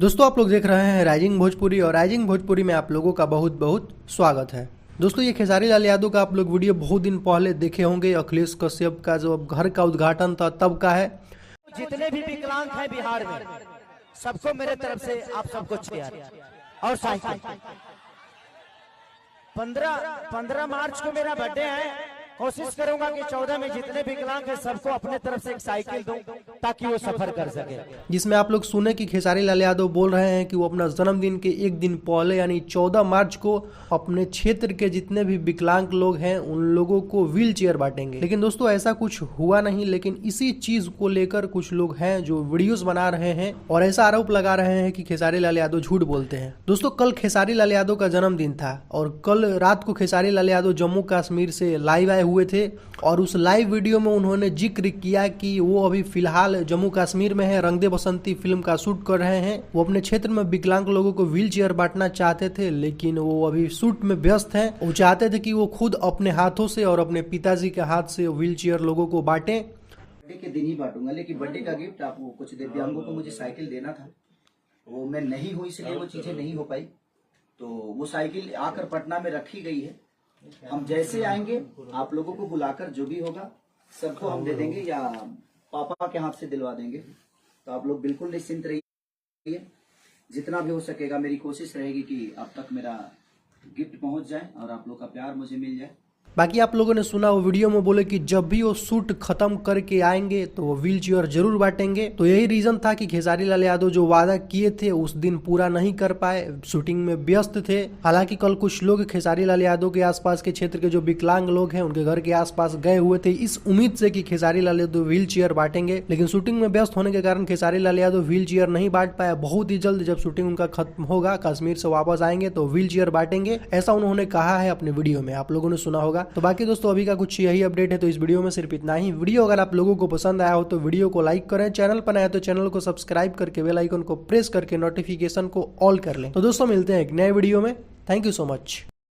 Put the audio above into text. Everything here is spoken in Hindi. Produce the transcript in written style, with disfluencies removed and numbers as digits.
दोस्तों आप लोग देख रहे हैं राइजिंग भोजपुरी और राइजिंग भोजपुरी में आप लोगों का बहुत बहुत स्वागत है। दोस्तों ये खेसारी लाल यादव का आप लोग वीडियो बहुत दिन पहले देखे होंगे। अखिलेश कश्यप का जो घर का उद्घाटन था तब का है। जितने भी विकलांग हैं बिहार में सबको मेरे तरफ से आप सबको चेयर और साइकिल। 15 मार्च को मेरा बर्थडे है। कोशिश करूंगा कि 14 में जितने विकलांग हैं सबको अपने तरफ से एक साइकिल दूं ताकि वो सफर कर सके। जिसमें आप लोग सुने कि खेसारी लाल यादव बोल रहे हैं कि वो अपना जन्मदिन के एक दिन पहले यानी 14 मार्च को अपने क्षेत्र के जितने भी विकलांग लोग हैं उन लोगों को व्हील चेयर बांटेंगे। लेकिन दोस्तों ऐसा कुछ हुआ नहीं। लेकिन इसी चीज को लेकर कुछ लोग हैं जो वीडियोस बना रहे हैं और ऐसा आरोप लगा रहे हैं कि खेसारी लाल यादव झूठ बोलते हैं। दोस्तों कल खेसारी लाल यादव का जन्मदिन था और कल रात को खेसारी लाल यादव जम्मू कश्मीर से लाइव आए हुए थे और उस लाइव वीडियो में उन्होंने जिक्र किया कि वो अभी फिलहाल जम्मू कश्मीर में है, रंग दे बसंती फिल्म का शूट कर रहे हैं। वो अपने क्षेत्र में विकलांग लोगों को व्हील चेयर बांटना चाहते थे लेकिन वो अभी शूट में व्यस्त हैं। वो चाहते थे कि वो खुद अपने हाथों से और अपने पिताजी के हाथ से व्हील चेयर लोगों को बांटे। बर्थडे के दिन ही बांटूंगा, लेकिन बर्थडे का गिफ्ट आपको कुछ दिव्यांगों को मुझे साइकिल देना था, वो मैं नहीं हूँ इसलिए वो चीजें नहीं हो पाई। तो वो साइकिल आकर पटना में रखी गई है। हम जैसे आएंगे आप लोगों को बुलाकर जो भी होगा सबको हम दे देंगे या पापा के हाथ से दिलवा देंगे। तो आप लोग बिल्कुल निश्चिंत रहिए, जितना भी हो सकेगा मेरी कोशिश रहेगी कि अब तक मेरा गिफ्ट पहुंच जाए और आप लोग का प्यार मुझे मिल जाए। बाकी आप लोगों ने सुना वो वीडियो में बोले कि जब भी वो शूट खत्म करके आएंगे तो वो व्हील चेयर जरूर बांटेंगे। तो यही रीजन था कि खेसारी लाल यादव जो वादा किए थे उस दिन पूरा नहीं कर पाए, शूटिंग में व्यस्त थे। हालांकि कल कुछ लोग खेसारी लाल यादव के आसपास के क्षेत्र के जो विकलांग लोग हैं उनके घर के आसपास गए हुए थे इस उम्मीद से कि खेसारी लाल यादव व्हील चेयर बांटेंगे। लेकिन शूटिंग में व्यस्त होने के कारण खेसारी लाल यादव व्हील चेयर नहीं बांट पाया। बहुत ही जल्द जब शूटिंग उनका खत्म होगा, कश्मीर से वापस आएंगे तो व्हील चेयर बांटेंगे, ऐसा उन्होंने कहा है अपने वीडियो में, आप लोगों ने सुना होगा। तो बाकी दोस्तों अभी का कुछ यही अपडेट है। तो इस वीडियो में सिर्फ इतना ही। वीडियो अगर आप लोगों को पसंद आया हो तो वीडियो को लाइक करें, चैनल पर नया तो चैनल को सब्सक्राइब करके बेल आइकन को प्रेस करके नोटिफिकेशन को ऑल कर लें। तो दोस्तों मिलते हैं एक नए वीडियो में। Thank you so much.